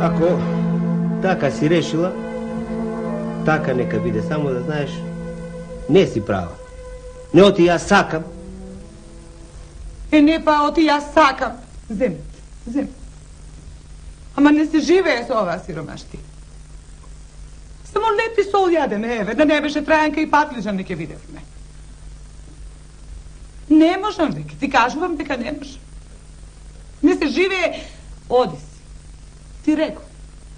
Ако така си решила, така нека биде, само да знаеш, не си права. Не оти јас сакам. Не па оти јас сакам. Земете. Ама не се живее со ова сиромашти. Само лепи сол јадеме, еве, да не беше трајанка и патлижан не ке видевме. Не можам, веќе, ти кажувам дека не можам. Не се живее, оди си. Ти реков,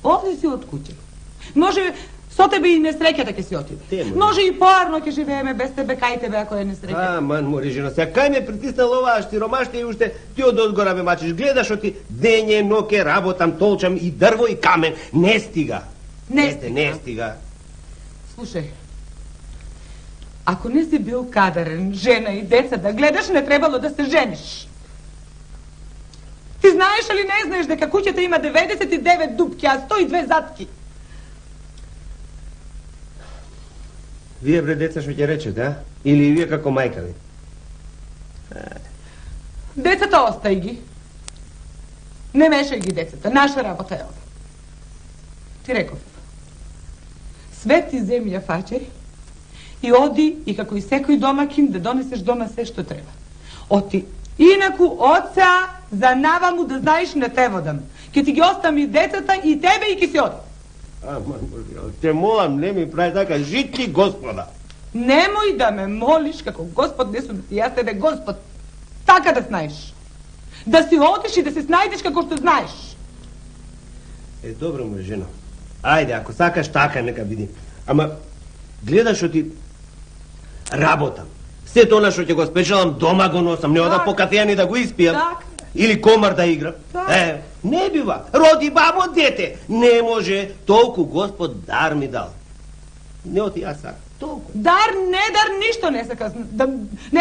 оди си од куќе. Може со тебе и несреќата ќе си отиде. Може и поарно ќе живееме без тебе, кај тебе ако е несреќа. Ман, мори жена, сега кај ме притиснала оваа штиромашта и уште ти од одгора ме мачиш. Гледаш оти дење, ноке, работам, толчам и дрво и камен. Не стига. Не стига. Слушај, ако не си бил кадарен, жена и деца да гледаш, не требало да се жениш. Ти знаеш или не знаеш дека куќата има 99 дупки, а 102 затки? Вие, бре, деца, што ќе речете, а? Или вие како мајка ви? Децата остај ги. Не мешај ги децата. Наша работа е ова. Ти реков. Свети земја фаќери и оди и како и секој домакин да донесеш дома се што треба. Оти. Инаку оца за наваму да знаеш не те водам. Ке ти ги оставам и децата и тебе и ке си оди. Те молам, не ми прави така, житли Господа. Немој да ме молиш како Господ, не сум ти, јас тебе Господ. Така да знаеш. Да си одиш и да се снајдеш како што знаеш. Добро, мој жено. Ајде, ако сакаш така, нека биди. Ама, гледаш што ти работам. Сето она што ќе го спечелам, дома го носам. Не ода по кафејани да го испијам. Или комар да играм. Не бива. Роди бабо дете. Не може. Толку Господ дар ми дал. Не оти јас сакам. Толку. Дар, не дар, ништо не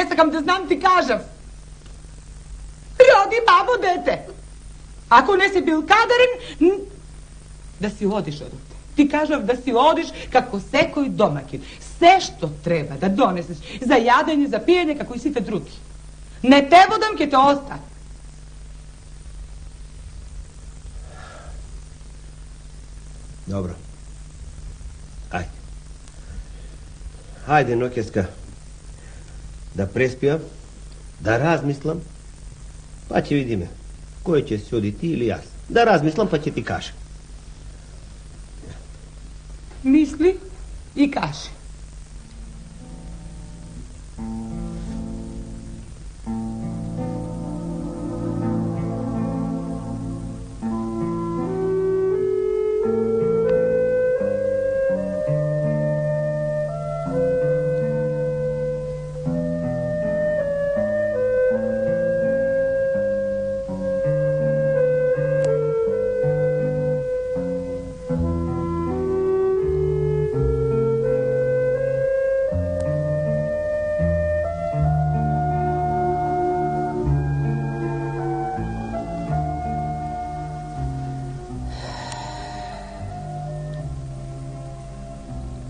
сакам да знам, ти кажав. Роди бабо дете. Ако не си бил кадарен, да си одиш од овде. Ти кажав да си одиш како секој домакин. Се што треба да донесеш за јадење, за пиење, како и сите други. Не те водам, ке те оставам. Добро. Ајде. Ајде, ноќеска, да преспијам, да размислам, па ќе видиме кој ќе се оди, ти или јас. Да размислам, па ќе ти кажам. Мисли и кажи.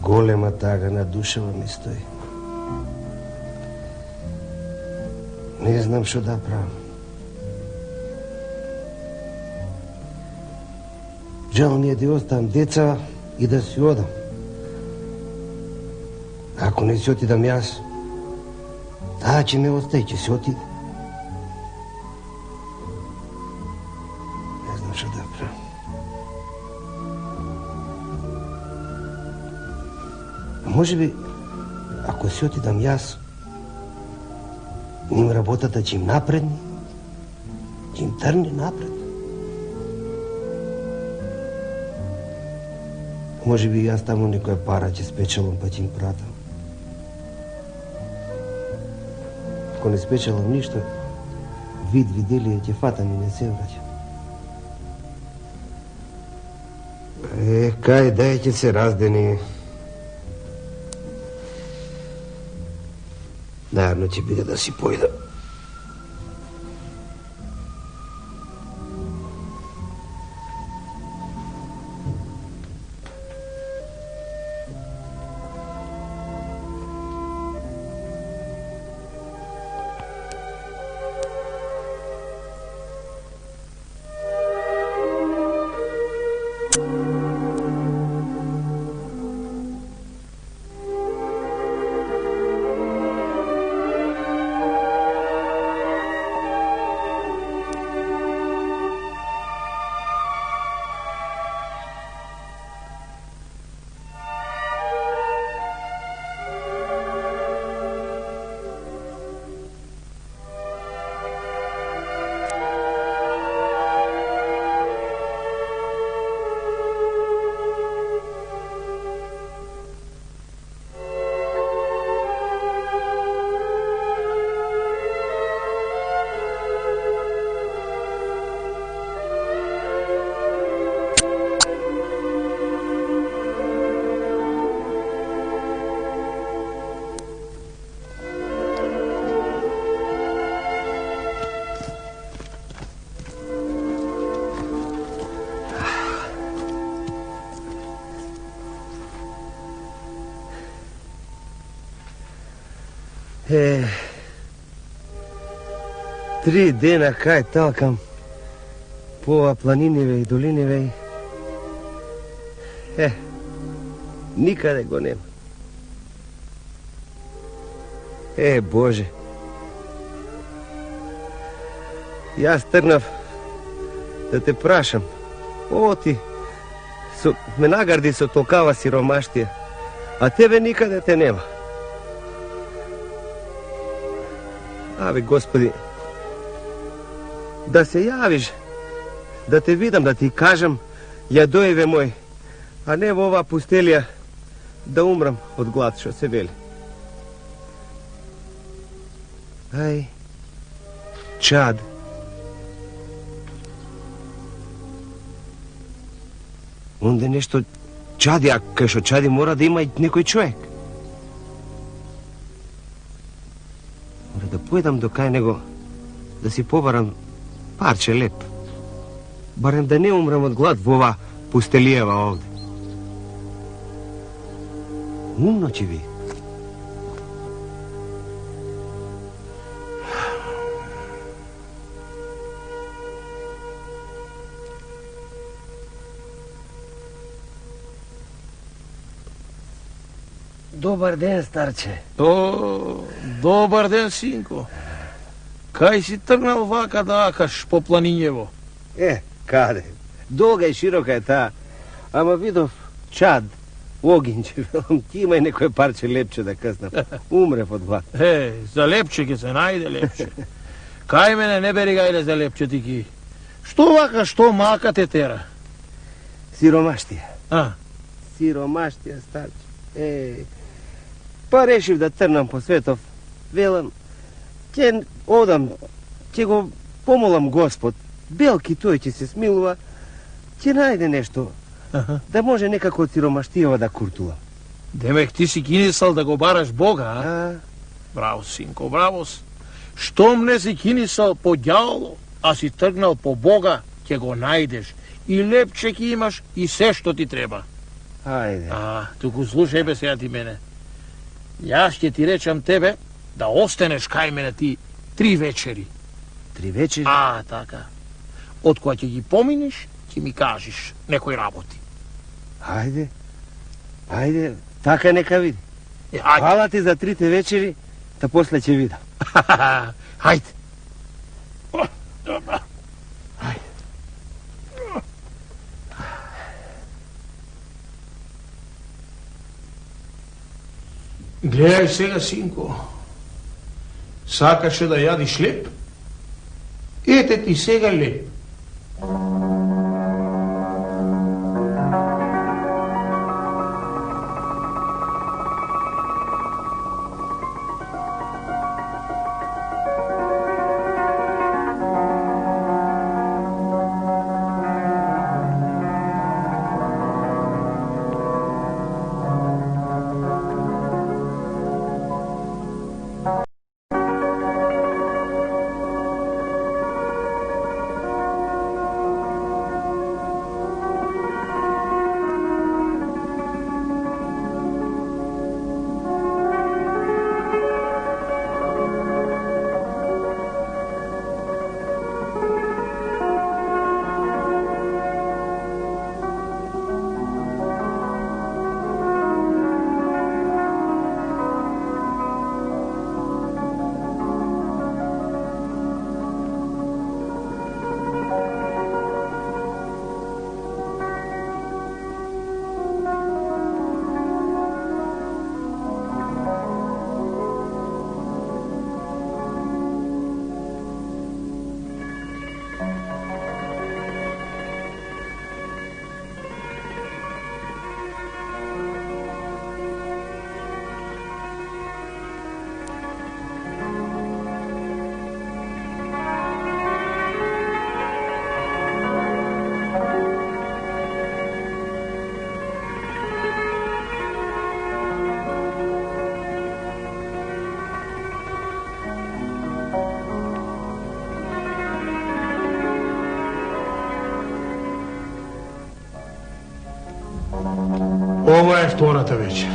Голема тага на душава ми стои. Не знам што да правам. Жал ми е да оставам деца и да си одам. Ако не си отидам јас, таа ќе ме остаи, ќе си отиде. Не знам што да правам. Може би, ако си отидам јас, ним работата ќе им напредни, ќе им трне напред. Може би јас таму некоја пара ќе спечелам, па ќе им пратам. Ако не спечелам ништо, вид виделие ќе фатам и не се враќам. Кај дај ќе се раздени. Најавно ќе биде да си појдам. 3 dena kaj talkam po planinivej i dolinivej. Nikada go nema. Bože. Ja strnav da te prašam. Ovo ti me nagardi so tolkava siromaštija, a tebe nikada te nema. Ave gospodi, da se javiš, da te vidim, da ti kažem, Jadojeve moj, a ne ova pustelija, da umram od glad, što se veli. Aj, Čad. Onda nešto Čadi, a kaj što Čadi mora da ima i nekoj čovjek. Mora da pojedam do kaj nego da si povaram parče lep. Barem da ne umram od glad ova pustelijeva ovde. Umno će vi. Dobar den, starče. Dobar den, sinko. Kaj si trgnal vaka da akaš po planinjevo? Kade. Dolga i široka je ta. Ama vidov Čad, Oginče, ti imaj neko parče lepče da kasnam. Umre pod glad. Za lepče ke se najde lepče. Kaj mene ne beri gajde za lepče ti ki? Što vaka, što maka te tera? Siromaštija. Siromaštija, starče. Pa rešiv da trnam po svetov. Velam, će go pomolam gospod. Belki toj će se smilova, će najde nešto, da može nekako od siromaštijeva da kurtula. Demek ti si kinisal da go baraš Boga, a? Bravo, sinko, bravo. Štom ne si kinisal po djavolu, a si trgnal po Boga, će go najdeš. I lepček imaš i sve što ti treba. Ajde. Tuku slušaj beseda ti mene. Ja će ti rečam tebe da ostaneš kaj mene ti 3 večeri. 3 večeri? Taka. Od koja će gi pominiš, će mi kažiš nekoj raboti. Ajde, taka neka vidi. Hvala ti za 3 večeri, da posle će vidim. Hajde. Dobro. Hajde. Gledaj сега, синко. Сакаше да јадиш леп? Ете ти сега леп. Ова е втората вечер.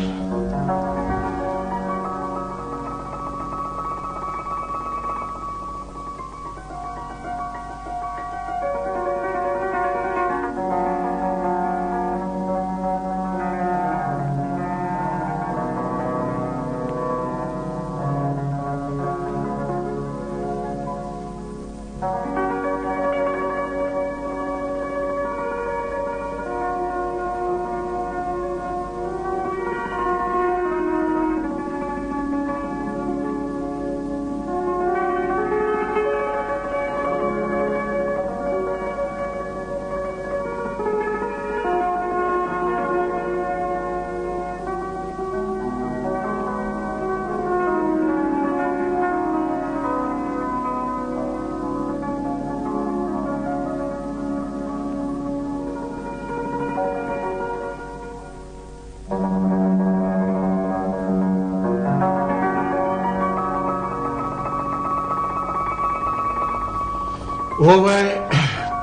Ова е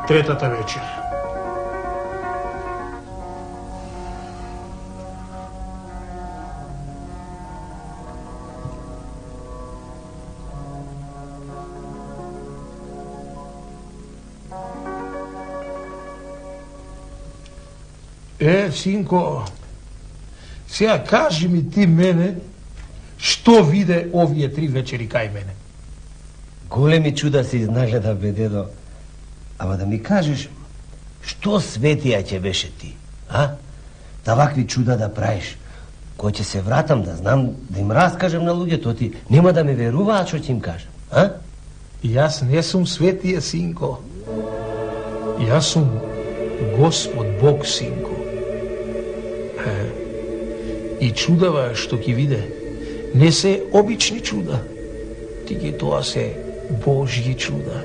третата вечер. Синко, сега кажи ми ти мене, што виде овие 3 вечери кај мене? Големи чуда си изнагледа, бе, дедо. Ама да ми кажеш, што светија ќе беше ти, а? Тавакви чуда да правиш. Кој ќе се вратам да знам, да им раскажем на луѓето, ти нема да ме веруваат што ќе им кажам, а? Јас не сум светија, синко. Јас сум Господ Бог, синко. И чудава што ќе виде не се обични чуда, тиги тоа се Божји чуда.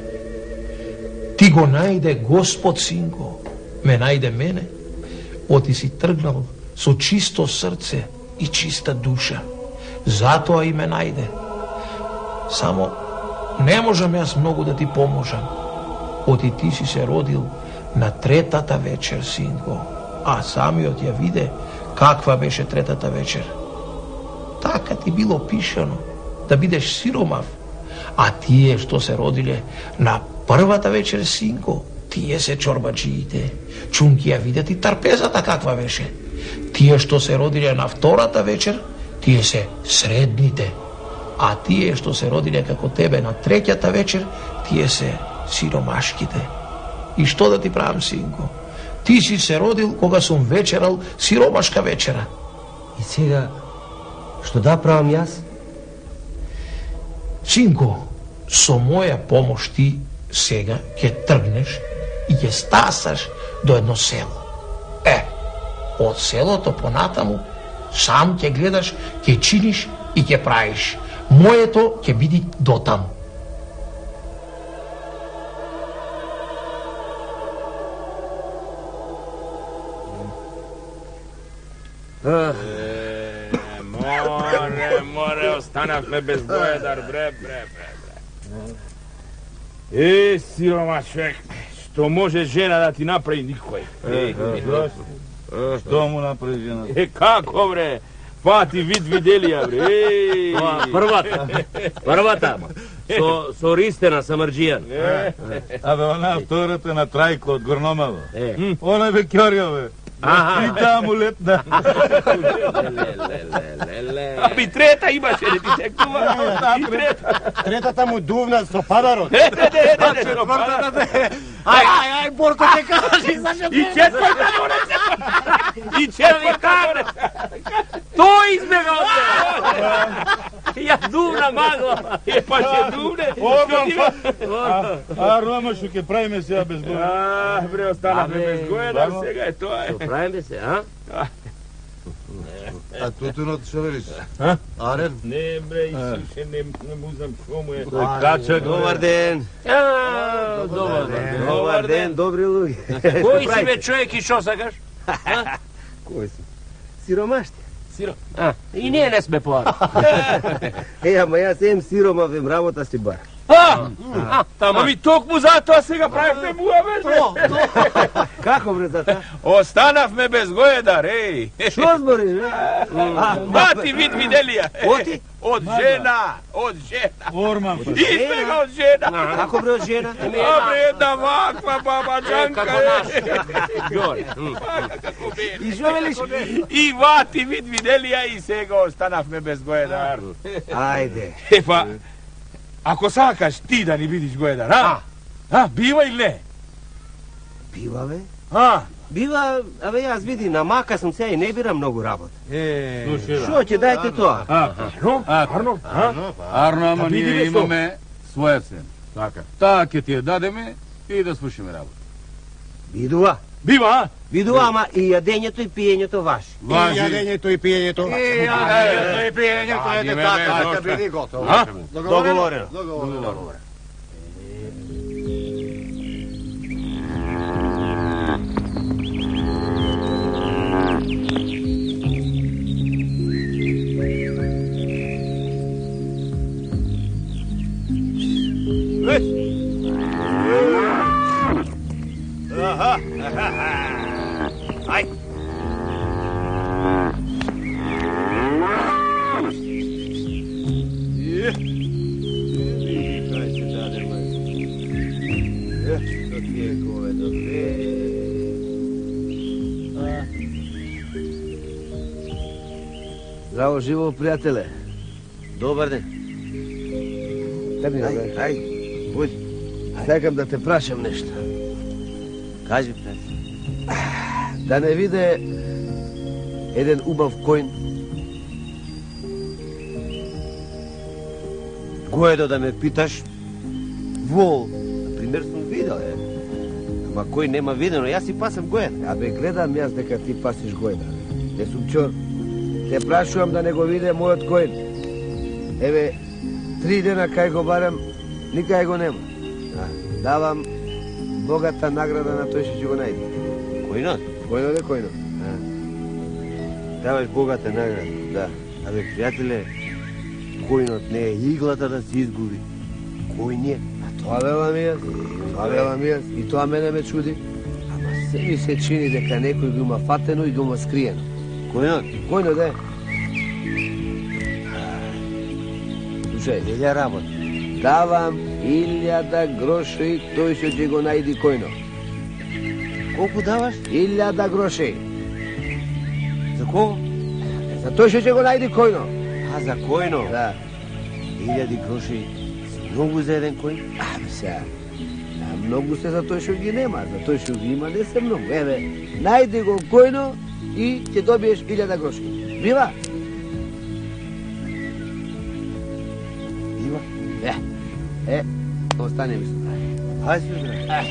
Ти го најде Господ, синко, ме најде мене, оти си тргнал со чисто срце и чиста душа. Затоа и ме најде. Само не можам јас многу да ти поможам. Оти ти си се родил на третата вечер, синко, а самиот ја виде каква беше третата вечер. Така ти било пишано, да бидеш сиромав. А тие што се родиле на првата вечер, синко, тие се чорбаджиите. Чунки ја видят и трпезата каква беше. Тие што се родиле на втората вечер, тие се средните. А тие што се родиле како тебе на третјата вечер, тие се сиромашките. И што да ти правам, синко? Ти си се родил кога сум вечерал сиромашка вечера. И сега, што да правам јас? Синко, со моја помош ти сега ќе тргнеш и ќе стасаш до едно село. Од селото понатаму сам ќе гледаш, ќе чиниш и ќе правиш. Моето ќе биде дотаму. Море, останавме без Гоедар, бре. Сирома човек, што може жена да ти направи никој? Што му направи жена? Како, бре? Фати вид виделија, бре. Првата, со ристена, са марджијан. Абе, она втората на Трајко од Горномало. Она бе Кјорио, бе. И таму летна. Аби трета имаше, не ти секува. И трета. Третата му дувна со падарот. Ај, Борко, ќе кажи, И четврта донесе. И четврта донесе. Тој избега од мене. Ја дувна магла. Па ќе дувне. А Рома што ќе правиме сега без Гоедар? Бре, останавме без Гоедар, сега е тоа. Правиме се, а? А тутунот што велиш? Арен? Не, бре, Исуше, не му знам шо му е. Добар ден. Добар ден, добри луѓе. Кој си бе човек и шо сакаш? Кој си? Сиромашти. И ние не сме поар. Ама јас ем сиромав, ем работа си бар. Ами токму затоа сега правевме муавет, бре. Како бре за тоа? Останавме без Гоедар, Шо збориш, бре? Мати вид виделија. Оти? Од жена. Орман. Избега од жена. Како бре од жена? Абре, една ваква бабаджанка. Како наш. Ѓори. Како бе. И шо велиш? И вати вид виделија и сега останавме без Гоедар. Ајде. Епа, ако сакаш ти да ни видиш Гоедар, бива или не? Бива, бе? А? Бива, абе јас види, на мака сум сега и не бирам многу работа. Слушай, Шо ќе дајте тоа? Арно? Арно, ама видиме ние со. имаме своја цена. Така. Таа ќе ти ја дадеме и да свршиме работа. Видува? Бива, Видува, ама и јадењето и пиењето ваши. Важи. јадењето и пиењето. Така, биди готово. Договорено. Здраво, живо, приятеле. Добар ден. Тргни, бе. Ајде, буди. Сакам да те прашам нешто. Кажи, приятел. Да не виде еден убав којн. Гоедо да ме питаш, вол, например, сум видел, Ама кој нема видено, јас си пасам гоеда. Абе, гледам јас дека ти пасиш гојда. Не сум чор. Те прашувам да не го виде мојот којн. Еве, 3 дена кај го барам, никај го нема. Давам богата награда на тој што ќе го најде. Којнот? Којнот е којнот. Даваш богата награда. Да. Абе, пријателе, којнот не е иглата да се изгуби. Кој не? Тоа велам јас. Тоа велам јас. И тоа мене ме чуди. Ама се ми се чини дека некој го има фатено и го има скриено. Којнот? Којнот е? Слушај, Илја работа. давам 1000 гроши тој што ќе го најди којно. Колку даваш? 1000 гроши. За кого? За тој што ќе го најди којно. А, за којно? Да. 1000 гроши си многу за еден кој? Абе сега. Многу се за тој што ги нема, за тој што ги има не се многу. Еве, најди го којно и ќе добиеш 1000 гроши. Бива? Бива? Остане ми се. Ајде се брат.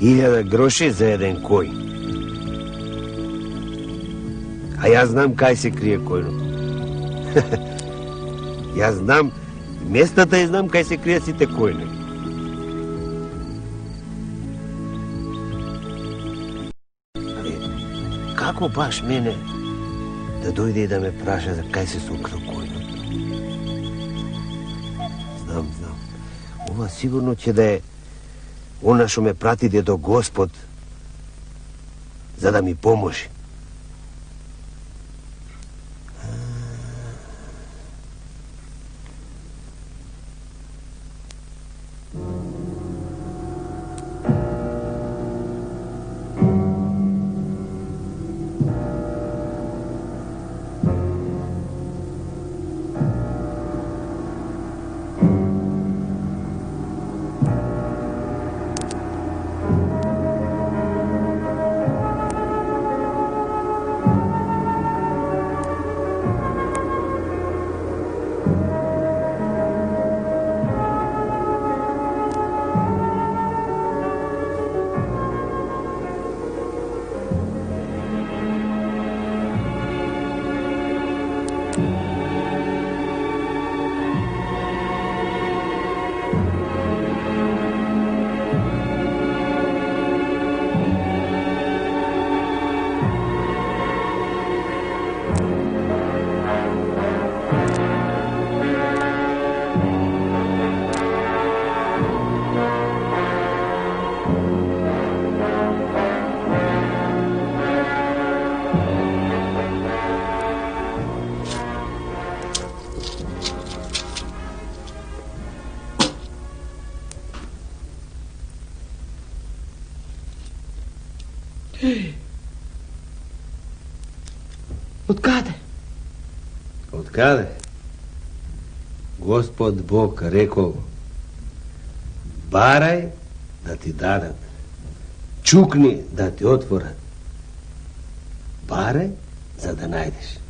Илјада гроши за еден кој. А јас знам кај се крие којното. Јас знам местата и знам кај се кријат сите којни. Како баш мене да дојде и да ме праша за кај се сокрил којното? Знам. Ова сигурно ќе да е она што ме прати дедо Господ за да ми поможи. Од каде? Од каде? Господ Бог рекол: барај да ти дадат, чукни да ти отворат, барај за да најдеш.